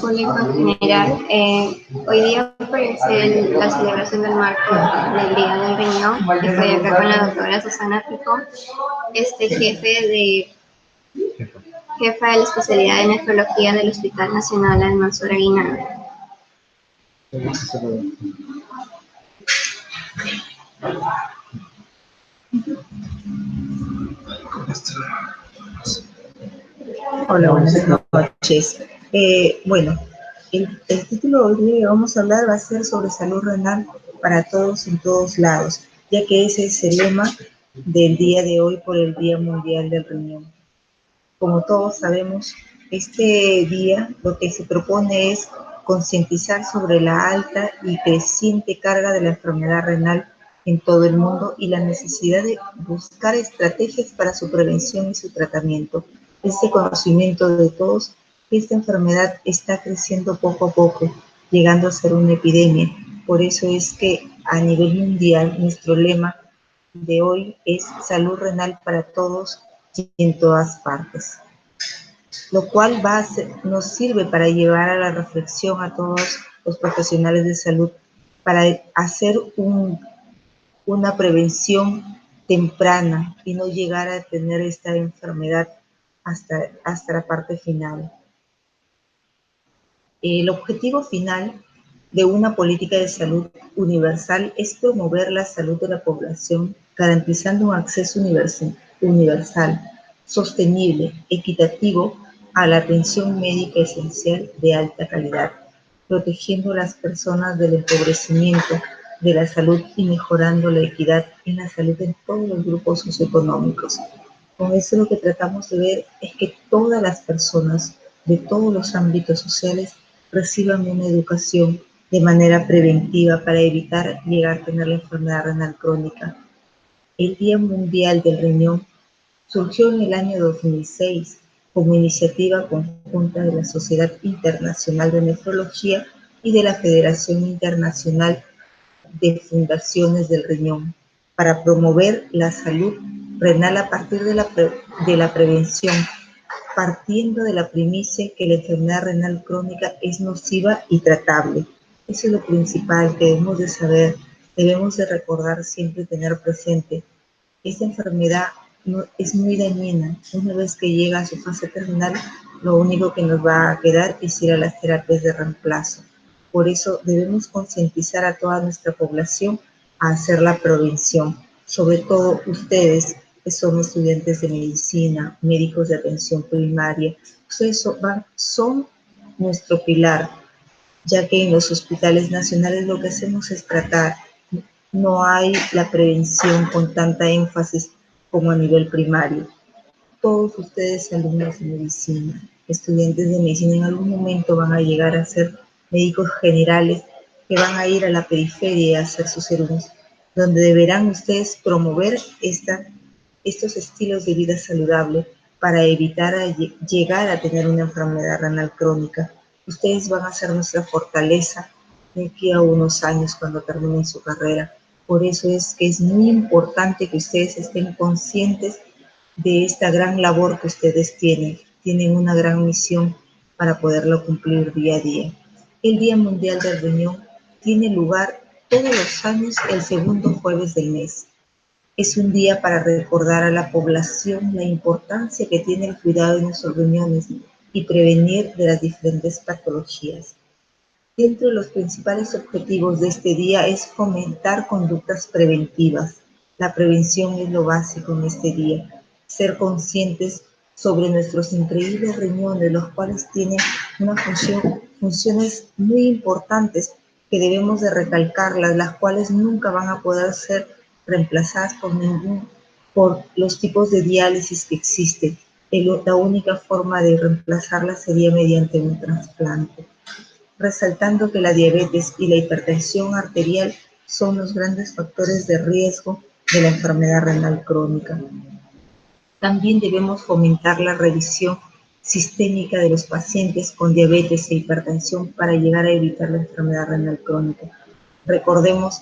público en general. Hoy día pues, la celebración del marco del Día del Riñón. Estoy acá con la doctora Susana Pico, jefa de la especialidad de nefrología del Hospital Nacional Almanzora Aguinaga. Hola, buenas noches. Bueno, el título de hoy que vamos a hablar va a ser sobre salud renal para todos en todos lados, ya que ese es el lema del día de hoy por el Día Mundial del Riñón. Como todos sabemos, este día lo que se propone es concientizar sobre la alta y creciente carga de la enfermedad renal en todo el mundo y la necesidad de buscar estrategias para su prevención y su tratamiento. Este conocimiento de todos, esta enfermedad está creciendo poco a poco, llegando a ser una epidemia. Por eso es que a nivel mundial nuestro lema de hoy es salud renal para todos y en todas partes, lo cual nos sirve para llevar a la reflexión a todos los profesionales de salud para hacer una prevención temprana y no llegar a tener esta enfermedad hasta la parte final. El objetivo final de una política de salud universal es promover la salud de la población, garantizando un acceso universal, sostenible, equitativo a la atención médica esencial de alta calidad, protegiendo a las personas del empobrecimiento de la salud y mejorando la equidad en la salud en todos los grupos socioeconómicos. Con eso lo que tratamos de ver es que todas las personas de todos los ámbitos sociales reciban una educación de manera preventiva para evitar llegar a tener la enfermedad renal crónica. El Día Mundial del Riñón surgió en el año 2006 como iniciativa conjunta de la Sociedad Internacional de Nefrología y de la Federación Internacional de Fundaciones del Riñón para promover la salud renal a partir de la prevención, partiendo de la premisa que la enfermedad renal crónica es nociva y tratable. Eso es lo principal que debemos de saber, debemos de recordar siempre tener presente. Esta enfermedad es muy dañina. Una vez que llega a su fase terminal, lo único que nos va a quedar es ir a las terapias de reemplazo. Por eso debemos concientizar a toda nuestra población a hacer la prevención, sobre todo ustedes que son estudiantes de medicina, médicos de atención primaria. Ustedes son nuestro pilar, ya que en los hospitales nacionales lo que hacemos es tratar. No hay la prevención con tanta énfasis como a nivel primario. Todos ustedes, alumnos de medicina, estudiantes de medicina, en algún momento van a llegar a ser médicos generales que van a ir a la periferia a hacer sus servicios, donde deberán ustedes promover estos estilos de vida saludable para evitar llegar a tener una enfermedad renal crónica. Ustedes van a ser nuestra fortaleza de aquí a unos años cuando terminen su carrera. Por eso es que es muy importante que ustedes estén conscientes de esta gran labor que ustedes tienen una gran misión para poderlo cumplir día a día. El Día Mundial del Riñón tiene lugar todos los años el segundo jueves del mes. Es un día para recordar a la población la importancia que tiene el cuidado de nuestros riñones y prevenir de las diferentes patologías. Dentro de los principales objetivos de este día es fomentar conductas preventivas. La prevención es lo básico en este día. Ser conscientes sobre nuestros increíbles riñones, los cuales tienen funciones muy importantes que debemos de recalcarlas, las cuales nunca van a poder ser reemplazadas por los tipos de diálisis que existen. La única forma de reemplazarlas sería mediante un trasplante, resaltando que la diabetes y la hipertensión arterial son los grandes factores de riesgo de la enfermedad renal crónica. También debemos fomentar la revisión sistémica de los pacientes con diabetes e hipertensión para llegar a evitar la enfermedad renal crónica. Recordemos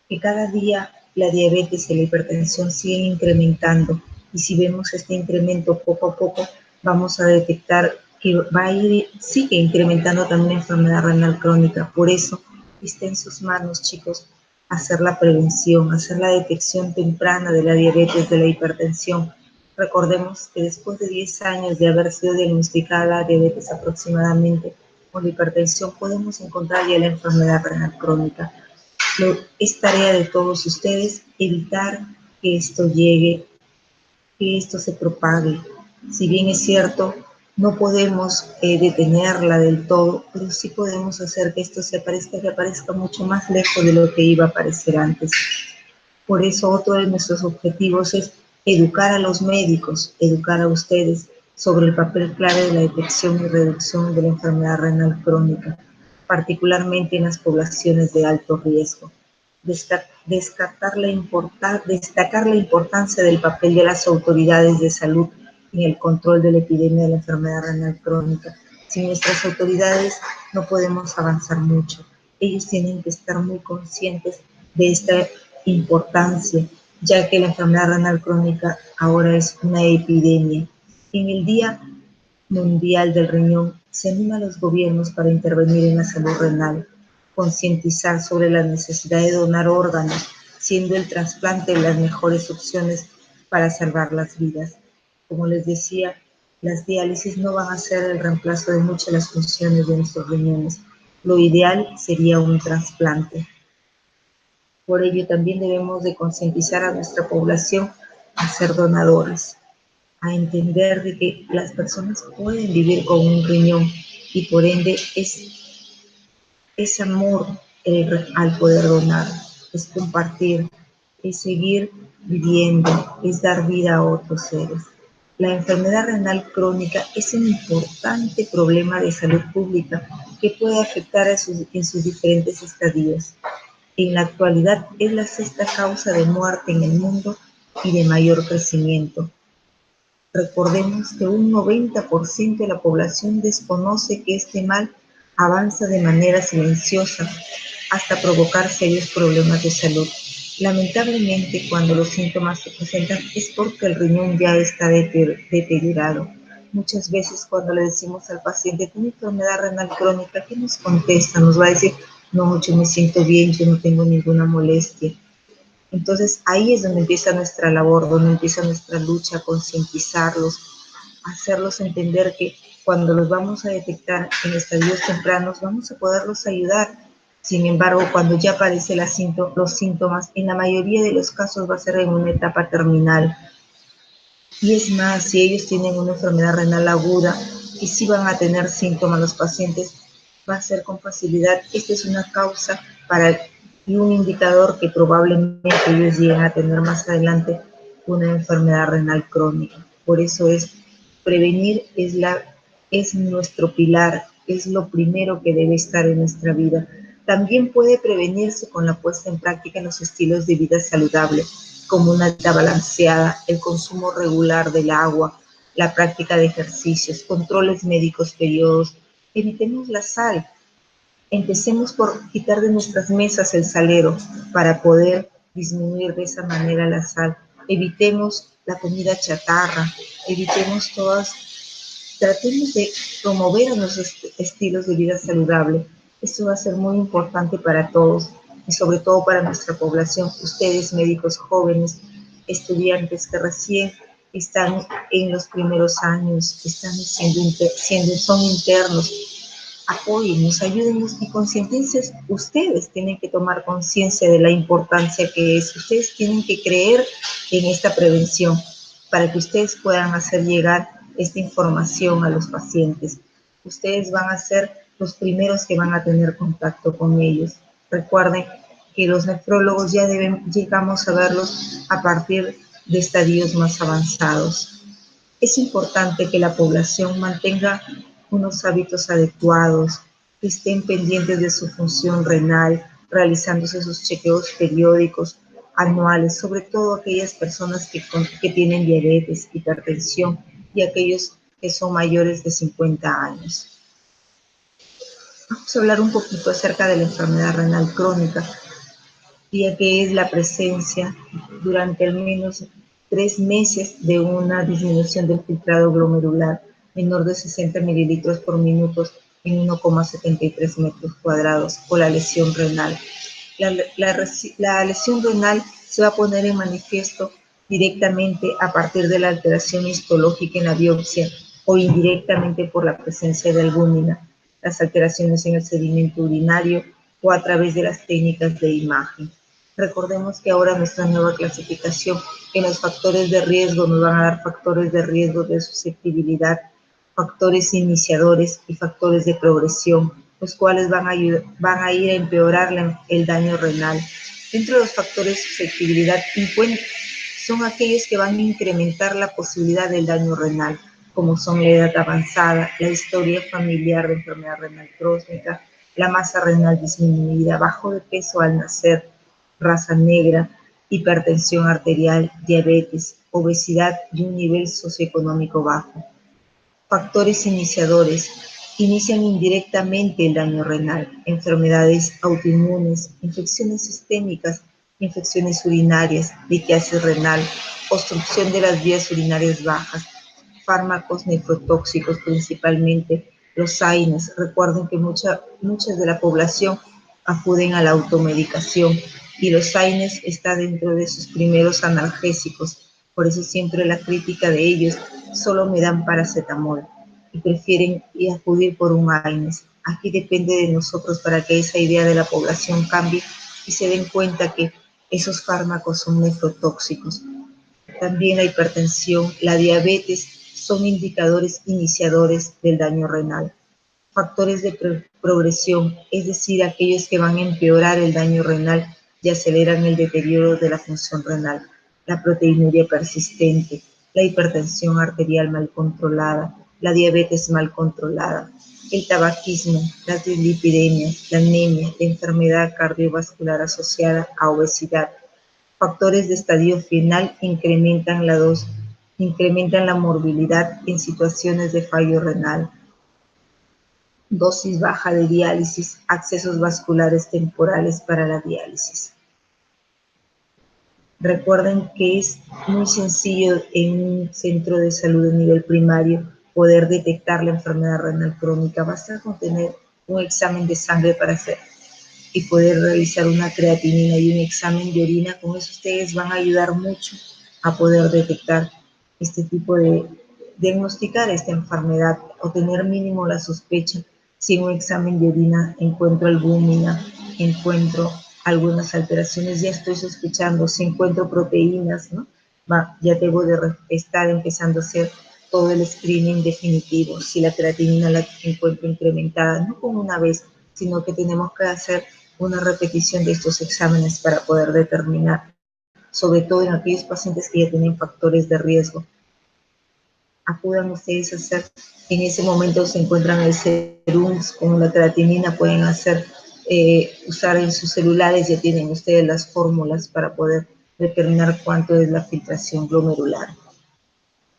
que cada día la diabetes y la hipertensión siguen incrementando, y si vemos este incremento poco a poco, vamos a detectar que va a ir, sigue incrementando también la enfermedad renal crónica. Por eso está en sus manos, chicos, hacer la prevención, hacer la detección temprana de la diabetes, de la hipertensión. Recordemos que después de 10 años de haber sido diagnosticada la diabetes aproximadamente, con la hipertensión podemos encontrar ya la enfermedad renal crónica. Es tarea de todos ustedes evitar que esto llegue, que esto se propague. Si bien es cierto, no podemos detenerla del todo, pero sí podemos hacer que esto se aparezca, que aparezca mucho más lejos de lo que iba a aparecer antes. Por eso otro de nuestros objetivos es educar a los médicos, educar a ustedes sobre el papel clave de la detección y reducción de la enfermedad renal crónica, particularmente en las poblaciones de alto riesgo. Destacar la importancia del papel de las autoridades de salud en el control de la epidemia de la enfermedad renal crónica. Sin nuestras autoridades no podemos avanzar mucho. Ellos tienen que estar muy conscientes de esta importancia, ya que la enfermedad renal crónica ahora es una epidemia. En el Día Mundial del Riñón se anima a los gobiernos para intervenir en la salud renal, concientizar sobre la necesidad de donar órganos, siendo el trasplante de las mejores opciones para salvar las vidas. Como les decía, las diálisis no van a ser el reemplazo de muchas de las funciones de nuestros riñones. Lo ideal sería un trasplante. Por ello, también debemos de concientizar a nuestra población a ser donadores, a entender de que las personas pueden vivir con un riñón y por ende es amor al poder donar, es compartir, es seguir viviendo, es dar vida a otros seres. La enfermedad renal crónica es un importante problema de salud pública que puede afectar en sus diferentes estadios. En la actualidad es la sexta causa de muerte en el mundo y de mayor crecimiento. Recordemos que un 90% de la población desconoce que este mal avanza de manera silenciosa hasta provocar serios problemas de salud. Lamentablemente, cuando los síntomas se presentan es porque el riñón ya está deteriorado. Muchas veces cuando le decimos al paciente, ¿tiene enfermedad renal crónica? ¿Qué nos contesta? Nos va a decir, no, yo me siento bien, yo no tengo ninguna molestia. Entonces ahí es donde empieza nuestra labor, donde empieza nuestra lucha, concientizarlos, hacerlos entender que cuando los vamos a detectar en estadios tempranos vamos a poderlos ayudar. Sin embargo, cuando ya aparecen los síntomas, en la mayoría de los casos va a ser en una etapa terminal. Y es más, si ellos tienen una enfermedad renal aguda y sí van a tener síntomas los pacientes, va a ser con facilidad. Esta es una causa y un indicador que probablemente ellos lleguen a tener más adelante una enfermedad renal crónica. Por eso prevenir es nuestro pilar, es lo primero que debe estar en nuestra vida. También puede prevenirse con la puesta en práctica de los estilos de vida saludables, como una dieta balanceada, el consumo regular del agua, la práctica de ejercicios, controles médicos periodos. Evitemos la sal. Empecemos por quitar de nuestras mesas el salero para poder disminuir de esa manera la sal. Evitemos la comida chatarra, evitemos tratemos de promover unos estilos de vida saludable. Esto va a ser muy importante para todos y sobre todo para nuestra población. Ustedes, médicos jóvenes, estudiantes que recién están en los primeros años, son internos, apóyennos, ayúdennos y concienticen. Ustedes tienen que tomar conciencia de la importancia que es. Ustedes tienen que creer en esta prevención para que ustedes puedan hacer llegar esta información a los pacientes. Ustedes van a ser los primeros que van a tener contacto con ellos. Recuerden que los nefrólogos llegamos a verlos a partir de estadios más avanzados. Es importante que la población mantenga unos hábitos adecuados, que estén pendientes de su función renal, realizándose sus chequeos periódicos, anuales, sobre todo aquellas personas que tienen diabetes, hipertensión y aquellos que son mayores de 50 años. Vamos a hablar un poquito acerca de la enfermedad renal crónica, ya que es la presencia durante al menos 3 meses de una disminución del filtrado glomerular. menor de 60 mililitros por minuto en 1,73 metros cuadrados, o la lesión renal. La lesión renal se va a poner en manifiesto directamente a partir de la alteración histológica en la biopsia o indirectamente por la presencia de albúmina, las alteraciones en el sedimento urinario o a través de las técnicas de imagen. Recordemos que ahora nuestra nueva clasificación en los factores de riesgo nos van a dar factores de riesgo de susceptibilidad, factores iniciadores y factores de progresión, los cuales van a ir a empeorar el daño renal. Dentro de los factores de susceptibilidad son aquellos que van a incrementar la posibilidad del daño renal, como son la edad avanzada, la historia familiar de enfermedad renal crónica, la masa renal disminuida, bajo de peso al nacer, raza negra, hipertensión arterial, diabetes, obesidad y un nivel socioeconómico bajo. Factores iniciadores. Inician indirectamente el daño renal, enfermedades autoinmunes, infecciones sistémicas, infecciones urinarias, litiasis renal, obstrucción de las vías urinarias bajas, fármacos nefrotóxicos, principalmente los AINES. Recuerden que muchas de la población acuden a la automedicación y los AINES está dentro de sus primeros analgésicos. Por eso siempre la crítica de ellos, solo me dan paracetamol y prefieren acudir por un AINES. Aquí depende de nosotros para que esa idea de la población cambie y se den cuenta que esos fármacos son nefrotóxicos. También la hipertensión, la diabetes son indicadores iniciadores del daño renal. Factores de progresión, es decir, aquellos que van a empeorar el daño renal y aceleran el deterioro de la función renal. La proteinuria persistente, la hipertensión arterial mal controlada, la diabetes mal controlada, el tabaquismo, las dislipidemias, la anemia, la enfermedad cardiovascular asociada a obesidad. Factores de estadio final incrementan la morbilidad en situaciones de fallo renal. Dosis baja de diálisis, accesos vasculares temporales para la diálisis. Recuerden que es muy sencillo en un centro de salud a nivel primario poder detectar la enfermedad renal crónica. Basta con tener un examen de sangre para hacer y poder realizar una creatinina y un examen de orina. Con eso ustedes van a ayudar mucho a poder detectar este tipo de, diagnosticar esta enfermedad o tener mínimo la sospecha si en un examen de orina encuentro albúmina, encuentro algunas alteraciones, ya estoy sospechando, si encuentro proteínas, ¿no? Ya debo de estar empezando a hacer todo el screening definitivo, si la creatinina la encuentro incrementada, no con una vez, sino que tenemos que hacer una repetición de estos exámenes para poder determinar, sobre todo en aquellos pacientes que ya tienen factores de riesgo. Acudan ustedes a hacer, en ese momento se encuentran el serum con la creatinina, pueden hacer, usar en sus celulares, ya tienen ustedes las fórmulas para poder determinar cuánto es la filtración glomerular.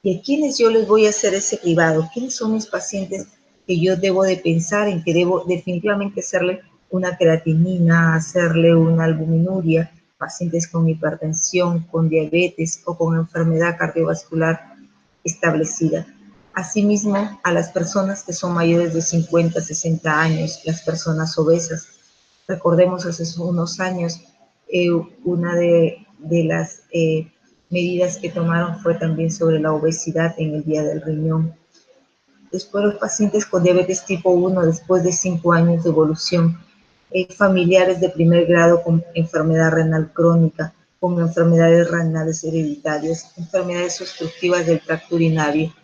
¿Y a quiénes yo les voy a hacer ese cribado? ¿Quiénes son mis pacientes que yo debo de pensar en que debo definitivamente hacerle una creatinina, hacerle una albuminuria? Pacientes con hipertensión, con diabetes o con enfermedad cardiovascular establecida. Asimismo, a las personas que son mayores de 50, 60 años, las personas obesas. Recordemos hace unos años, una de las medidas que tomaron fue también sobre la obesidad en el Día del Riñón. Después los pacientes con diabetes tipo 1, después de 5 años de evolución, familiares de primer grado con enfermedad renal crónica, con enfermedades renales hereditarias, enfermedades obstructivas del tracto urinario,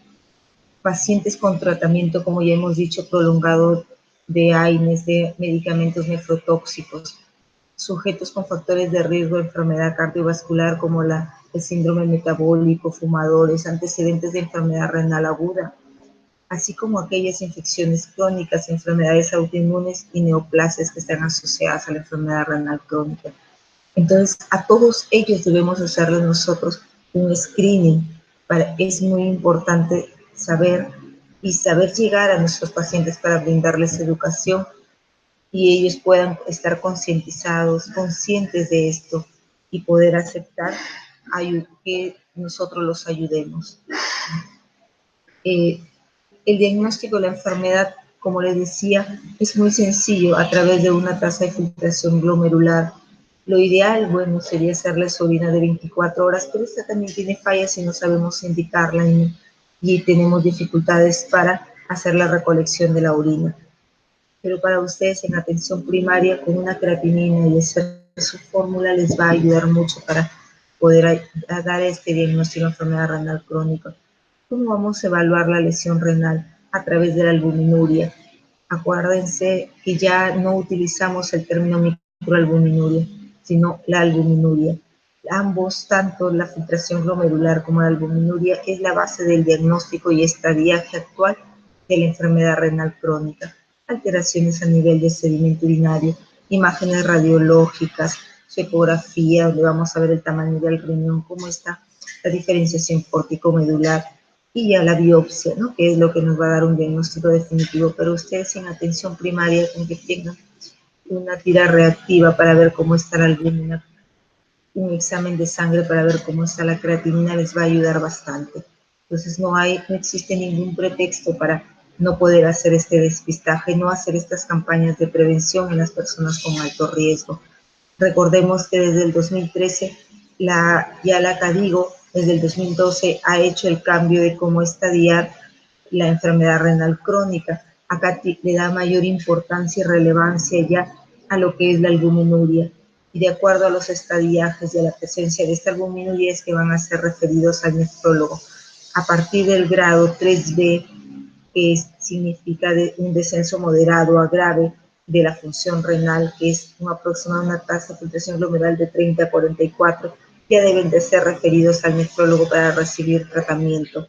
pacientes con tratamiento, como ya hemos dicho, prolongado de AINES, de medicamentos nefrotóxicos, sujetos con factores de riesgo de enfermedad cardiovascular como el síndrome metabólico, fumadores, antecedentes de enfermedad renal aguda, así como aquellas infecciones crónicas, enfermedades autoinmunes y neoplasias que están asociadas a la enfermedad renal crónica. Entonces, a todos ellos debemos hacerles nosotros un screening. Es muy importante saber llegar a nuestros pacientes para brindarles educación y ellos puedan estar concientizados, conscientes de esto y poder aceptar que nosotros los ayudemos. El diagnóstico de la enfermedad, como les decía, es muy sencillo a través de una tasa de filtración glomerular. Lo ideal, bueno, sería hacerles orina de 24 horas, pero esta también tiene fallas y no sabemos indicarla y tenemos dificultades para hacer la recolección de la orina. Pero para ustedes en atención primaria, con una creatinina y hacer su fórmula les va a ayudar mucho para poder dar este diagnóstico de enfermedad renal crónica. ¿Cómo vamos a evaluar la lesión renal? A través de la albuminuria. Acuérdense que ya no utilizamos el término microalbuminuria, sino la albuminuria. Ambos, tanto la filtración glomerular como la albuminuria, es la base del diagnóstico y estadiaje actual de la enfermedad renal crónica. Alteraciones a nivel de sedimento urinario, imágenes radiológicas, su ecografía, donde vamos a ver el tamaño del riñón, cómo está la diferenciación pórtico-medular, y ya la biopsia, ¿no? Que es lo que nos va a dar un diagnóstico definitivo. Pero ustedes en atención primaria, con que tengan una tira reactiva para ver cómo está la albúmina, un examen de sangre para ver cómo está la creatinina, les va a ayudar bastante. Entonces no existe ningún pretexto para no poder hacer este despistaje, no hacer estas campañas de prevención en las personas con alto riesgo. Recordemos que desde el 2013 ya la CADIGO desde el 2012 ha hecho el cambio de cómo estadiar la enfermedad renal crónica. Acá le da mayor importancia y relevancia ya a lo que es la albuminuria. Y de acuerdo a los estadiajes y a la presencia de esta albuminuria es que van a ser referidos al nefrólogo. A partir del grado 3B, que significa un descenso moderado a grave de la función renal, que es una tasa de filtración glomerular de 30 a 44, ya deben de ser referidos al nefrólogo para recibir tratamiento.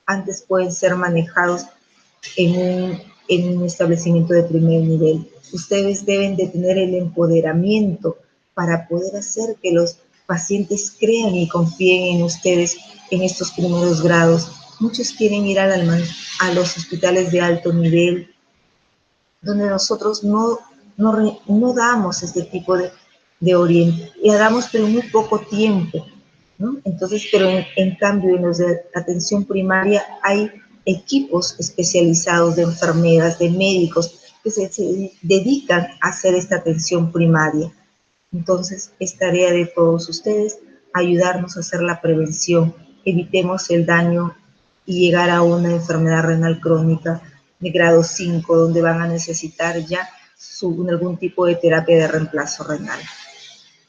Antes pueden ser manejados en un establecimiento de primer nivel. Ustedes deben de tener el empoderamiento para poder hacer que los pacientes crean y confíen en ustedes en estos primeros grados. Muchos quieren ir a los hospitales de alto nivel, donde nosotros no damos este tipo de orientación, y damos pero muy poco tiempo, ¿no? Entonces, pero en cambio en los de atención primaria hay equipos especializados de enfermeras, de médicos que se dedican a hacer esta atención primaria. Entonces, es tarea de todos ustedes ayudarnos a hacer la prevención, evitemos el daño y llegar a una enfermedad renal crónica de grado 5, donde van a necesitar ya algún tipo de terapia de reemplazo renal.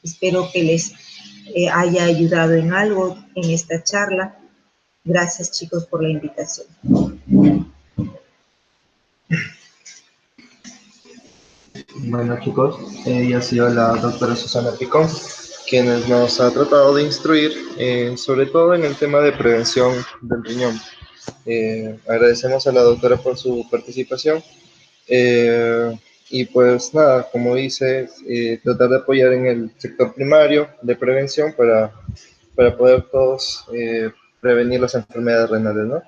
Espero que les haya ayudado en algo en esta charla. Gracias, chicos, por la invitación. Bueno, chicos, ella ha sido la doctora Susana Picón, quien nos ha tratado de instruir sobre todo en el tema de prevención del riñón. Agradecemos a la doctora por su participación y pues nada, como dice, tratar de apoyar en el sector primario de prevención para poder todos prevenir las enfermedades renales, ¿no?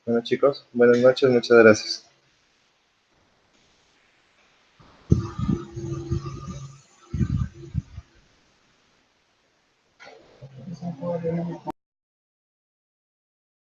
Bueno, chicos, buenas noches, muchas gracias.